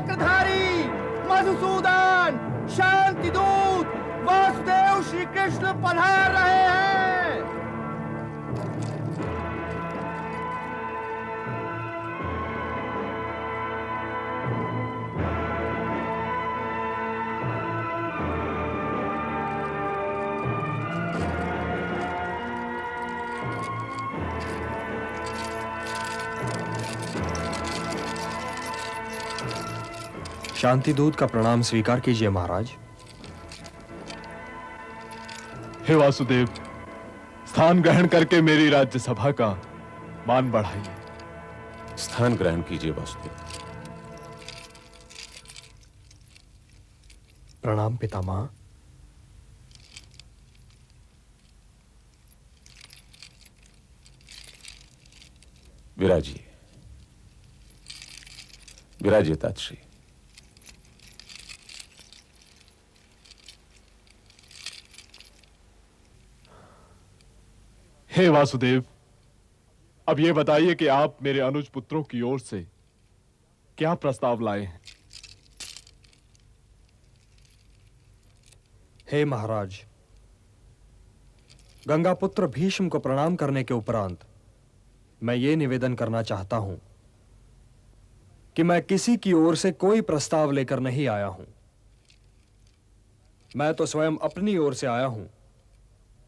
चक्रधारी मधुसूदन शांति दूत वासुदेव श्री कृष्ण पधार रहे हैं। शांति दूत का प्रणाम स्वीकार कीजिए महाराज। हे वासुदेव, स्थान ग्रहण करके मेरी राज्यसभा का मान बढ़ाइए। स्थान ग्रहण कीजिए वासुदेव। प्रणाम पितामह। विराजिए, विराजिए तातश्री। हे वासुदेव, अब यह बताइए कि आप मेरे अनुज पुत्रों की ओर से क्या प्रस्ताव लाए हैं? हे महाराज, गंगापुत्र भीष्म को प्रणाम करने के उपरांत मैं ये निवेदन करना चाहता हूं कि मैं किसी की ओर से कोई प्रस्ताव लेकर नहीं आया हूं। मैं तो स्वयं अपनी ओर से आया हूं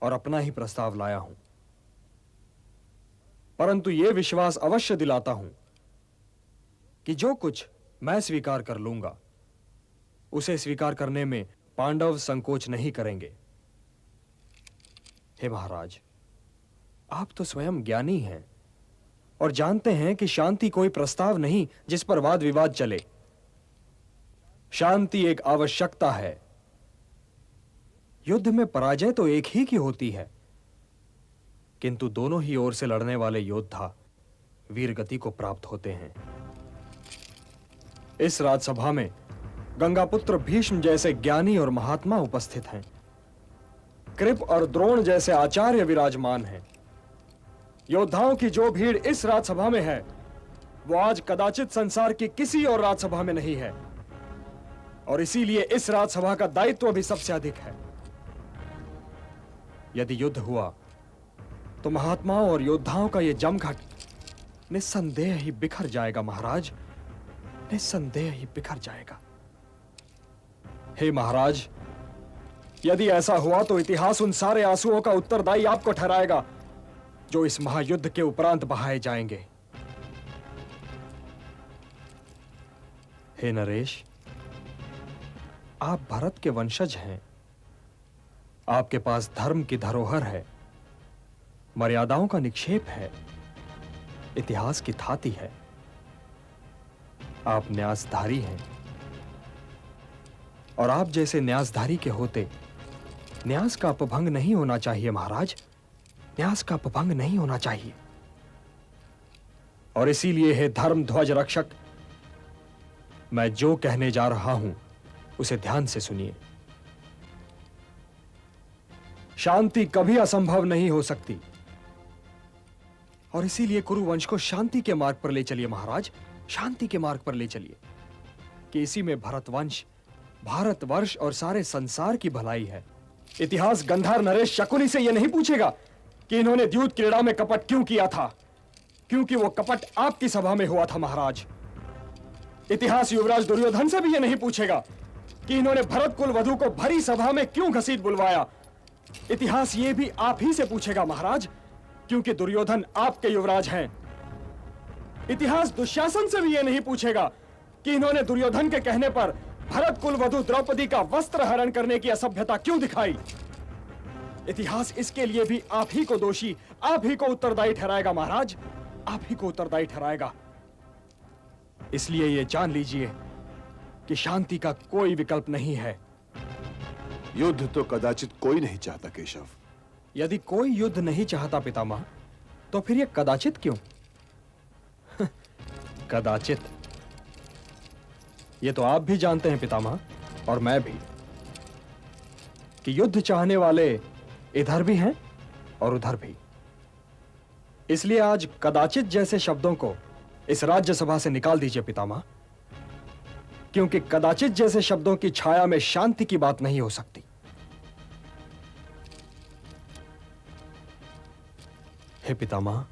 और अपना ही प्रस्ताव लाया हूं, परंतु यह विश्वास अवश्य दिलाता हूं कि जो कुछ मैं स्वीकार कर लूंगा उसे स्वीकार करने में पांडव संकोच नहीं करेंगे। हे महाराज, आप तो स्वयं ज्ञानी हैं और जानते हैं कि शांति कोई प्रस्ताव नहीं जिस पर वाद विवाद चले। शांति एक आवश्यकता है। युद्ध में पराजय तो एक ही की होती है, किंतु दोनों ही ओर से लड़ने वाले योद्धा वीरगति को प्राप्त होते हैं। इस राजसभा में गंगापुत्र भीष्म जैसे ज्ञानी और महात्मा उपस्थित हैं। कृप और द्रोण जैसे आचार्य विराजमान हैं। योद्धाओं की जो भीड़ इस राजसभा में है वो आज कदाचित संसार की किसी और राजसभा में नहीं है, और इसीलिए इस राजसभा का दायित्व भी सबसे अधिक है। यदि युद्ध हुआ तो महात्माओं और योद्धाओं का यह जमघट निस्संदेह ही बिखर जाएगा महाराज, निस्संदेह ही बिखर जाएगा। हे महाराज, यदि ऐसा हुआ तो इतिहास उन सारे आंसुओं का उत्तरदायी आपको ठहराएगा जो इस महायुद्ध के उपरांत बहाए जाएंगे। हे नरेश, आप भरत के वंशज हैं। आपके पास धर्म की धरोहर है, मर्यादाओं का निक्षेप है, इतिहास की थाती है। आप न्यासधारी हैं, और आप जैसे न्यासधारी के होते न्यास का अपभंग नहीं होना चाहिए महाराज, न्यास का अपभंग नहीं होना चाहिए। और इसीलिए हे धर्म ध्वज रक्षक, मैं जो कहने जा रहा हूं उसे ध्यान से सुनिए। शांति कभी असंभव नहीं हो सकती, और इसीलिए कुरुवंश को शांति के मार्ग पर ले चलिए महाराज, शांति के मार्ग पर ले चलिए, कि इसी में भरतवंश, भारतवर्ष और सारे संसार की भलाई है। इतिहास गंधार नरेश शकुनी से यह नहीं पूछेगा कि इन्होंने द्यूत क्रीड़ा में कपट क्यों किया था, क्योंकि वो कपट आपकी सभा में हुआ था महाराज। इतिहास युवराज दुर्योधन से भी यह नहीं पूछेगा कि इन्होंने भरत कुल वधु को भरी सभा में क्यों घसीट बुलवाया। इतिहास ये भी आप ही से पूछेगा महाराज, क्योंकि दुर्योधन आपके युवराज हैं। इतिहास दुशासन से भी यह नहीं पूछेगा कि इन्होंने दुर्योधन के कहने पर भरत कुल वधु द्रौपदी का वस्त्र हरण करने की असभ्यता क्यों दिखाई। इतिहास इसके लिए भी आप ही को दोषी, आप ही को उत्तरदायी ठहराएगा महाराज, आप ही को उत्तरदायी ठहराएगा। इसलिए यह जान लीजिए कि शांति का कोई विकल्प नहीं है। युद्ध तो कदाचित कोई नहीं चाहता केशव। यदि कोई युद्ध नहीं चाहता पितामह, तो फिर यह कदाचित क्यों? कदाचित, यह तो आप भी जानते हैं पितामह, और मैं भी, कि युद्ध चाहने वाले इधर भी हैं और उधर भी। इसलिए आज कदाचित जैसे शब्दों को इस राज्यसभा से निकाल दीजिए पितामह। क्योंकि कदाचित जैसे शब्दों की छाया में शांति की बात नहीं हो सकती। हे पितामह,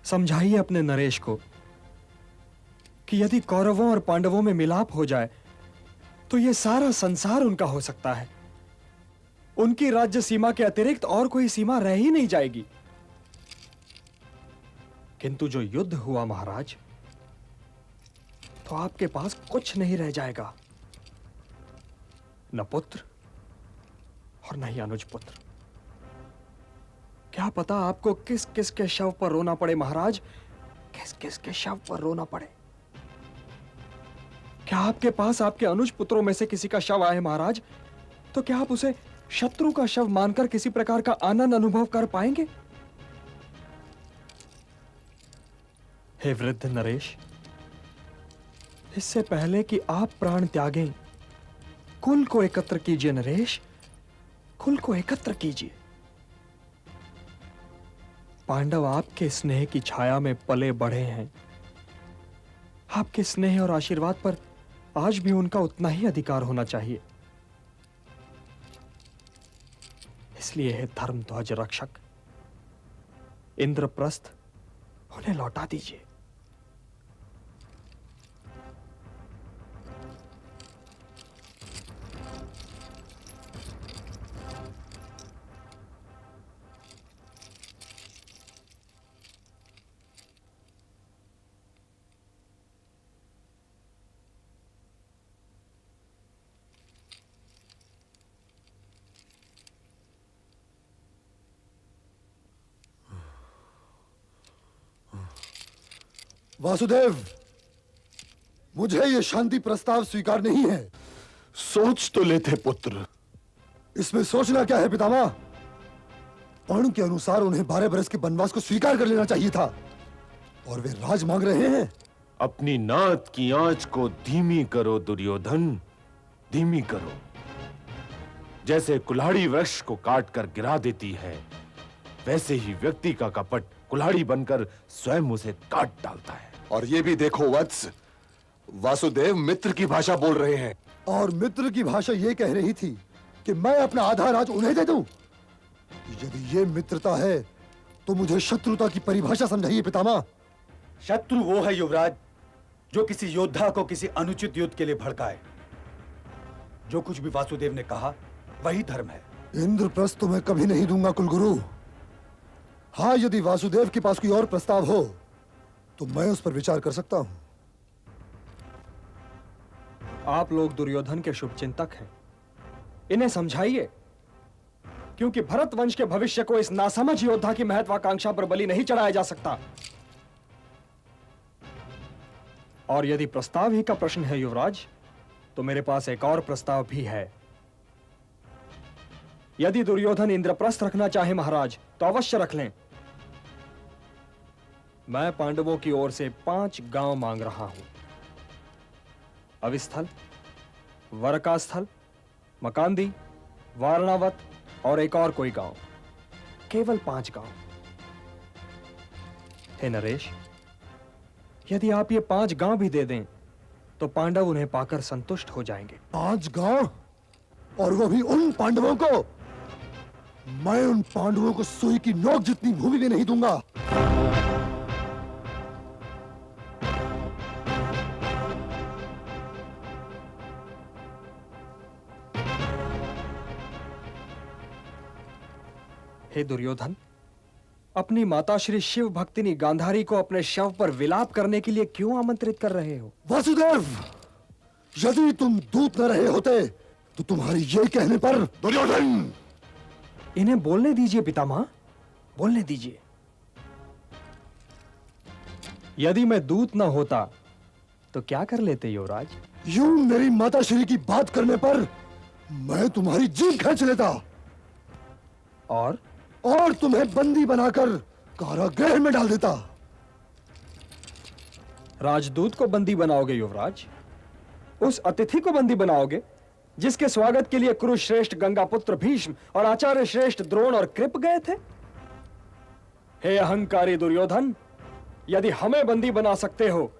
समझाइए अपने नरेश को कि यदि कौरवों और पांडवों में मिलाप हो जाए तो यह सारा संसार उनका हो सकता है। उनकी राज्य सीमा के अतिरिक्त और कोई सीमा रह ही नहीं जाएगी। किंतु जो युद्ध हुआ महाराज, तो आपके पास कुछ नहीं रह जाएगा, न पुत्र और न ही अनुज पुत्र। क्या पता आपको किस किस के शव पर रोना पड़े महाराज, किस किस के शव पर रोना पड़े। क्या आपके पास आपके अनुज पुत्रों में से किसी का शव आए महाराज, तो क्या आप उसे शत्रु का शव मानकर किसी प्रकार का आनंद अनुभव कर पाएंगे? हे वृद्ध नरेश, इससे पहले कि आप प्राण त्यागें, कुल को एकत्र कीजिए नरेश, कुल को एकत्र कीजिए। पांडव आपके स्नेह की छाया में पले बढ़े हैं। आपके स्नेह और आशीर्वाद पर आज भी उनका उतना ही अधिकार होना चाहिए। इसलिए हे धर्म ध्वज रक्षक, इंद्रप्रस्थ उन्हें लौटा दीजिए। वासुदेव, मुझे यह शांति प्रस्ताव स्वीकार नहीं है। सोच तो लेते पुत्र। इसमें सोचना क्या है पितामह? पर्ण के अनुसार उन्हें 12 बरस के वनवास को स्वीकार कर लेना चाहिए था, और वे राज मांग रहे हैं। अपनी नात की आंच को धीमी करो दुर्योधन, धीमी करो। जैसे कुल्हाड़ी वृक्ष को काटकर गिरा देती है, वैसे ही व्यक्ति का कपट कुल्हाड़ी बनकर स्वयं उसे काट डालता है। और ये भी देखो वत्स, वासुदेव मित्र की भाषा बोल रहे हैं, और मित्र की भाषा ये कह रही थी कि मैं अपना आधा राज उन्हें दे दूं। यदि ये मित्रता है तो मुझे शत्रुता की परिभाषा समझाइए पितामह। शत्रु वो है युवराज जो किसी योद्धा को किसी अनुचित युद्ध के लिए भड़काए। जो कुछ भी वासुदेव ने कहा वही धर्म है। इंद्रप्रस्थ तो मैं कभी नहीं दूंगा कुलगुरु। हाँ, यदि वासुदेव के पास कोई और प्रस्ताव हो तो मैं उस पर विचार कर सकता हूं। आप लोग दुर्योधन के शुभचिंतक हैं, इन्हें समझाइए, क्योंकि भरत वंश के भविष्य को इस नासमझ योद्धा की महत्वाकांक्षा पर बलि नहीं चढ़ाया जा सकता। और यदि प्रस्ताव ही का प्रश्न है युवराज, तो मेरे पास एक और प्रस्ताव भी है। यदि दुर्योधन इंद्रप्रस्थ रखना चाहे महाराज, तो अवश्य रख लें। मैं पांडवों की ओर से 5 गांव मांग रहा हूं। अविस्थल, वरकास्थल, मकांदी, वारणावत और एक और कोई गांव। केवल 5 गांव। हे नरेश, यदि आप ये 5 गांव भी दे दें तो पांडव उन्हें पाकर संतुष्ट हो जाएंगे। 5 गांव, और वो भी उन पांडवों को? मैं उन पांडवों को सुई की नोक जितनी भूमि भी नहीं दूंगा। हे दुर्योधन, अपनी माता श्री शिव भक्तिनी गांधारी को अपने शव पर विलाप करने के लिए क्यों आमंत्रित कर रहे हो? वासुदेव, यदि तुम दूत न रहे होते तो तुम्हारी ये कहने पर दुर्योधन। इन्हें बोलने दीजिए पितामह, बोलने दीजिए। यदि मैं दूत न होता तो क्या कर लेते युवराज? यूं मेरी माता श्री की बात करने पर मैं तुम्हारी जीभ खींच लेता, और तुम्हें बंदी बनाकर कारागृह में डाल देता। राजदूत को बंदी बनाओगे युवराज? उस अतिथि को बंदी बनाओगे जिसके स्वागत के लिए कुरुश्रेष्ठ गंगापुत्र भीष्म और आचार्य श्रेष्ठ द्रोण और कृप गए थे? हे अहंकारी दुर्योधन, यदि हमें बंदी बना सकते हो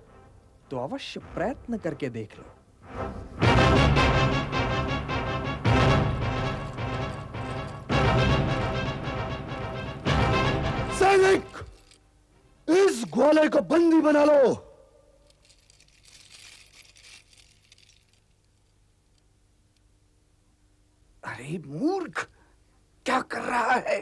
तो अवश्य प्रयत्न करके देख लो। सैनिक, इस ग्वाले को बंदी बना लो। अरे मूर्ख, क्या कर रहा है?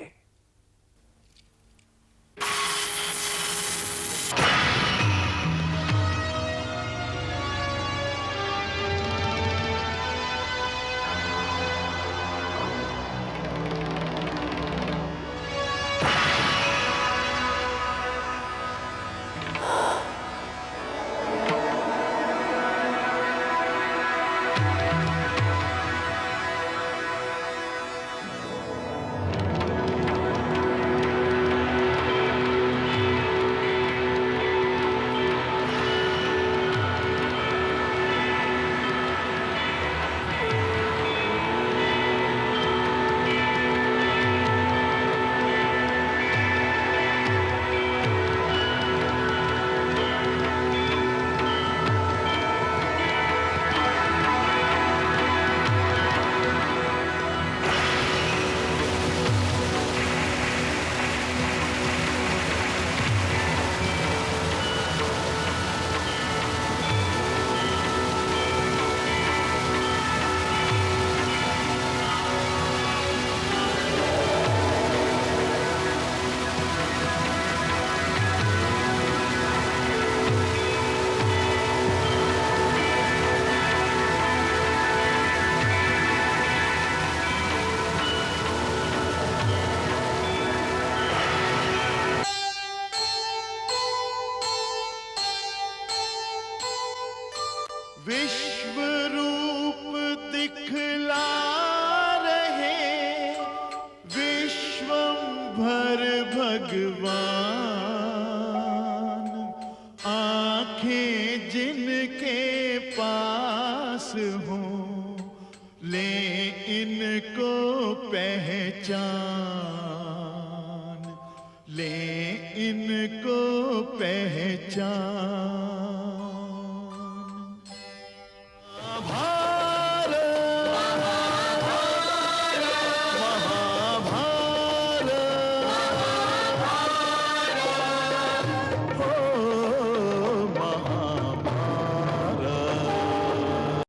विश्व रूप दिखला रहे विश्वंभर भगवान, आंखें जिनके पास हों ले इनको पहचान, ले इनको पहचान।